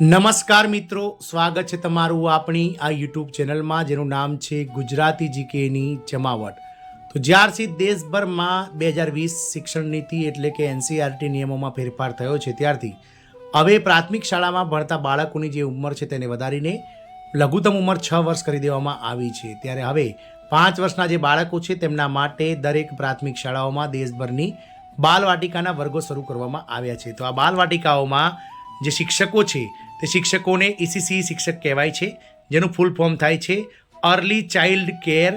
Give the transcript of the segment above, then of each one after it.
નમસ્કાર મિત્રો, સ્વાગત છે તમારું આપણી આ યુટ્યુબ ચેનલમાં જેનું નામ છે ગુજરાતી જીકેની જમાવટ। તો જ્યારથી દેશભરમાં 2020 શિક્ષણ નીતિ એટલે કે એનસીઆરટી નિયમોમાં ફેરફાર થયો છે ત્યારથી હવે પ્રાથમિક શાળામાં ભણતા બાળકોની જે ઉંમર છે તેને વધારીને લઘુત્તમ ઉંમર 6 વર્ષ કરી દેવામાં આવી છે। ત્યારે હવે 5 વર્ષના જે બાળકો છે તેમના માટે દરેક પ્રાથમિક શાળાઓમાં દેશભરની બાલવાટિકાના વર્ગો શરૂ કરવામાં આવ્યા છે। તો આ બાલવાટિકાઓમાં જે શિક્ષકો છે તે શિક્ષકોને ઈસીસી શિક્ષક કહેવાય છે, જેનું ફૂલ ફોર્મ થાય છે early child care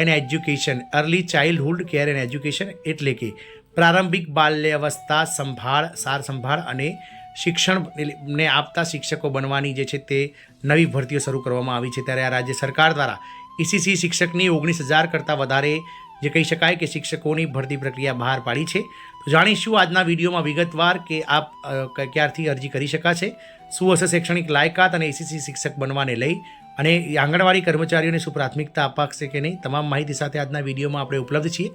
and education. Early childhood care and education એટલે કે પ્રારંભિક બાલ્યાવસ્થા સંભાળ, સાર સંભાળ અને શિક્ષણને આપતા શિક્ષકો બનવાની જે છે તે નવી ભરતીઓ શરૂ કરવામાં આવી છે। ત્યારે આ રાજ્ય સરકાર દ્વારા ઈસીસી શિક્ષકની 19,000 કરતાં વધારે જે કહી શકાય કે શિક્ષકોની ભરતી પ્રક્રિયા બહાર પાડી છે। તો જાણીશું આજના વિડીયોમાં વિગતવાર કે આપ ક્યારથી અરજી કરી શકાશે, શું હશે શૈક્ષણિક લાયકાત અને ઈસીસી શિક્ષક બનવાને લઈ અને આંગણવાડી કર્મચારીઓને શું પ્રાથમિકતા અપાશે કે નહીં, તમામ માહિતી સાથે આજના વિડીયોમાં આપણે ઉપલબ્ધ છીએ।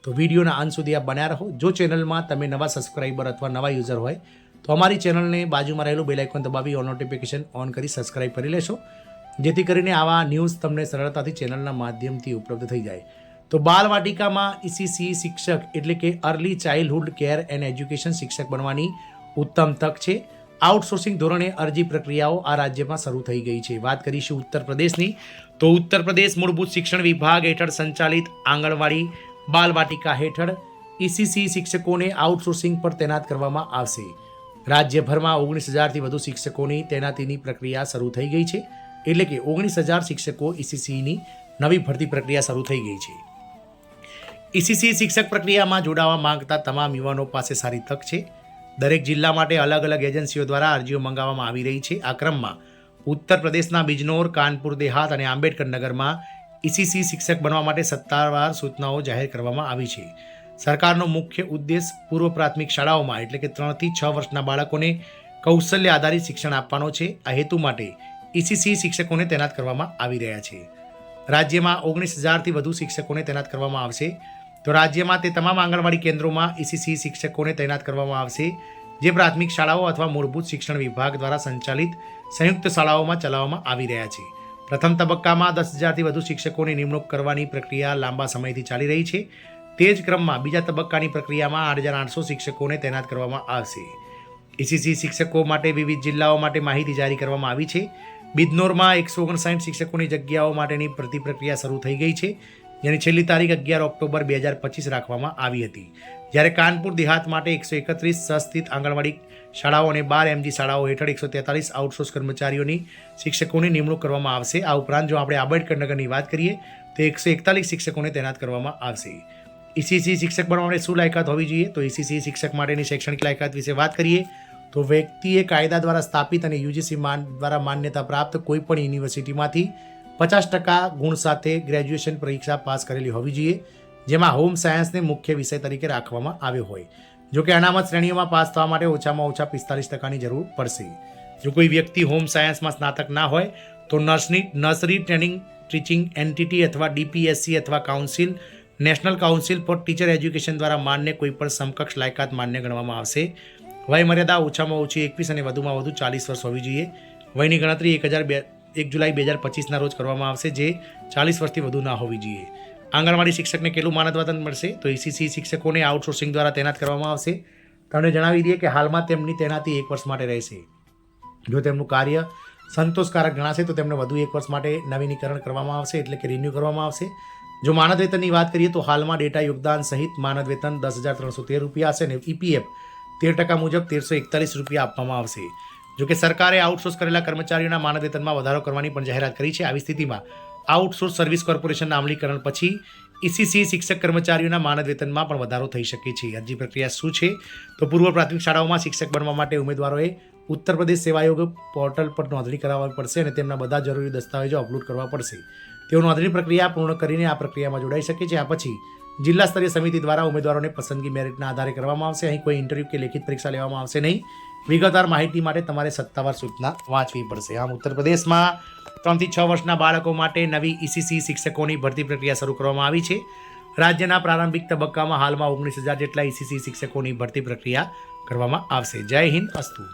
તો વિડીયોના અંત સુધી આપ બન્યા રહો। જો ચેનલમાં તમે નવા સબસ્ક્રાઈબર અથવા નવા યુઝર હોય તો અમારી ચેનલને બાજુમાં રહેલું બેલ આઇકોન દબાવી ઓલ નોટિફિકેશન ઓન કરી સબસ્ક્રાઈબ કરી લેશો, જેથી કરીને આવા ન્યૂઝ તમને સરળતાથી ચેનલના માધ્યમથી ઉપલબ્ધ થઈ જાય। તો બાલવાટિકામાં ઈસીસી શિક્ષક એટલે કે early childhood care and education શિક્ષક બનવાની ઉત્તમ તક છે। આઉટસોર્સિંગ ધોરણે અરજી પ્રક્રિયાઓ આ રાજ્યમાં શરૂ થઈ ગઈ છે। વાત કરીશું ઉત્તર પ્રદેશની, તો ઉત્તર પ્રદેશ મૂળભૂત શિક્ષણ વિભાગ હેઠળ સંચાલિત આંગણવાડી બાલવાટિકા હેઠળ ઈસીસી શિક્ષકોને આઉટસોર્સિંગ પર તૈનાત કરવામાં આવશે। રાજ્યભરમાં 19,000થી વધુ શિક્ષકોની તૈનાતીની પ્રક્રિયા શરૂ થઈ ગઈ છે, એટલે કે 19,000 શિક્ષકો ઈસીસીની નવી ભરતી પ્રક્રિયા શરૂ થઈ ગઈ છે। ઈસીસી શિક્ષક પ્રક્રિયામાં જોડાવા માંગતા તમામ યુવાનો પાસે સારી તક છે। દરેક જિલ્લા માટે અલગ અલગ એજન્સીઓ દ્વારા અરજીઓ મંગાવવામાં આવી રહી છે। આ ક્રમમાં ઉત્તર પ્રદેશના બિજનોર, કાનપુર દેહાત અને આંબેડકર નગરમાં ઈસીસી શિક્ષક બનવા માટે સત્તાવાર સૂચનાઓ જાહેર કરવામાં આવી છે। સરકારનો મુખ્ય ઉદ્દેશ પૂર્વ પ્રાથમિક શાળાઓમાં એટલે કે 3 થી 6 વર્ષના બાળકોને કૌશલ્ય આધારિત શિક્ષણ આપવાનો છે। આ હેતુ માટે ઈસીસી શિક્ષકોને તૈનાત કરવામાં આવી રહ્યા છે। રાજ્યમાં 19,000થી વધુ શિક્ષકોને તૈનાત કરવામાં આવશે। તો રાજ્યમાં તે તમામ આંગણવાડી કેન્દ્રોમાં ઈસીસી શિક્ષકોને તૈનાત કરવામાં આવશે જે પ્રાથમિક શાળાઓ અથવા મૂળભૂત શિક્ષણ વિભાગ દ્વારા સંચાલિત સંયુક્ત શાળાઓમાં ચલાવવામાં આવી રહ્યા છે। પ્રથમ તબક્કામાં 10,000થી વધુ શિક્ષકોની નિમણૂક કરવાની પ્રક્રિયા લાંબા સમયથી ચાલી રહી છે। તે જ ક્રમમાં બીજા તબક્કાની પ્રક્રિયામાં 8,800 શિક્ષકોને તૈનાત કરવામાં આવશે। ઈસીસી શિક્ષકો માટે વિવિધ જિલ્લાઓ માટે માહિતી જારી કરવામાં આવી છે। બિજનોરમાં 159 શિક્ષકોની જગ્યાઓ માટેની ભરતી પ્રક્રિયા શરૂ થઈ ગઈ છે, જેની છેલ્લી તારીખ 11 ઓક્ટોબર 2025 રાખવામાં આવી હતી। જ્યારે કાનપુર દેહાત માટે 131 સહસ્થિત આંગણવાડી શાળાઓ અને 12 એમજી શાળાઓ હેઠળ 143 આઉટસોર્સ કર્મચારીઓની શિક્ષકોની નિમણૂક કરવામાં આવશે। આ ઉપરાંત જો આપણે આંબેડકર નગરની વાત કરીએ તો 141 શિક્ષકોને તૈનાત કરવામાં આવશે। ઈસીસી શિક્ષક બનવા માટે શું લાયકાત હોવી જોઈએ, તો ઈસીસી શિક્ષક માટેની શૈક્ષણિક લાયકાત વિશે વાત કરીએ તો વ્યક્તિએ કાયદા દ્વારા સ્થાપિત અને યુજીસી દ્વારા માન્યતા પ્રાપ્ત કોઈપણ યુનિવર્સિટીમાંથી 50% ગુણ સાથે ગ્રેજ્યુએશન પરીક્ષા પાસ કરેલી હોવી જોઈએ, જેમાં હોમ સાયન્સને મુખ્ય વિષય તરીકે રાખવામાં આવ્યો હોય। જોકે અનામત શ્રેણીઓમાં પાસ થવા માટે ઓછામાં ઓછા 45%ની જરૂર પડશે। જો કોઈ વ્યક્તિ હોમ સાયન્સમાં સ્નાતક ના હોય તો નર્સરી ટ્રેનિંગ ટીચિંગ એન્ટિટી અથવા ડીપીએસસી અથવા council national council four teacher education દ્વારા માન્ય કોઈપણ સમકક્ષ લાયકાત માન્ય ગણવામાં આવશે। વય મર્યાદા ઓછામાં ઓછી 21 અને વધુમાં વધુ 40 વર્ષ હોવી જોઈએ। વયની ગણતરી 1 જુલાઈ 2025ના રોજ કરવામાં આવશે, જે 40 વર્ષથી વધુ ના હોવી જોઈએ। આંગણવાડી શિક્ષકને કેટલું માનદ વેતન મળશે, તો ઈસીસી શિક્ષકોને આઉટસોર્સિંગ દ્વારા તૈનાત કરવામાં આવશે। તમને જણાવી દઈએ કે હાલમાં તેમની તૈનાતી 1 વર્ષ માટે રહેશે। જો તેમનું કાર્ય સંતોષકારક ગણાશે તો તેમને વધુ 1 વર્ષ માટે નવીનીકરણ કરવામાં આવશે, એટલે કે રિન્યૂ કરવામાં આવશે। જો માનદ વેતનની વાત કરીએ તો હાલમાં ડેટા યોગદાન સહિત માનદ વેતન 10,313 રૂપિયા હશે અને ઈપીએફ 13% મુજબ 1,341 રૂપિયા આપવામાં આવશે। જોકે સરકારે આઉટસોર્સ કરેલા કર્મચારીઓના માનદ વેતનમાં વધારો કરવાની પણ જાહેરાત કરી છે। આવી સ્થિતિમાં આઉટસોર્સ સર્વિસ કોર્પોરેશનના અમલીકરણ પછી ઈસીસી શિક્ષક કર્મચારીઓના માનદ વેતનમાં પણ વધારો થઈ શકે છે। અરજી પ્રક્રિયા શું છે, તો પૂર્વ પ્રાથમિક શાળાઓમાં શિક્ષક બનવા માટે ઉમેદવારોએ ઉત્તર પ્રદેશ સેવાયોગ પોર્ટલ પર નોંધણી કરાવવી પડશે અને તેમના બધા જરૂરી દસ્તાવેજો અપલોડ કરવા પડશે। તેઓ નોંધણી પ્રક્રિયા પૂર્ણ કરીને આ પ્રક્રિયામાં જોડાઈ શકે છે। આ પછી જિલ્લા સ્તરીય સમિતિ દ્વારા ઉમેદવારોને પસંદગી મેરિટના આધારે કરવામાં આવશે। અહીં કોઈ ઇન્ટરવ્યૂ કે લેખિત પરીક્ષા લેવામાં આવશે નહીં। વિગતવાર માહિતી માટે તમારે સત્તાવાર સૂચના વાંચવી પડશે। આમ ઉત્તર પ્રદેશમાં 3 થી 6 વર્ષના બાળકો માટે નવી ઈસીસી શિક્ષકોની ભરતી પ્રક્રિયા શરૂ કરવામાં આવી છે। રાજ્યના પ્રારંભિક તબક્કામાં હાલમાં 19,000 જેટલા ઈસીસી શિક્ષકોની ભરતી પ્રક્રિયા કરવામાં આવશે। જય હિન્દ, અસ્તુ।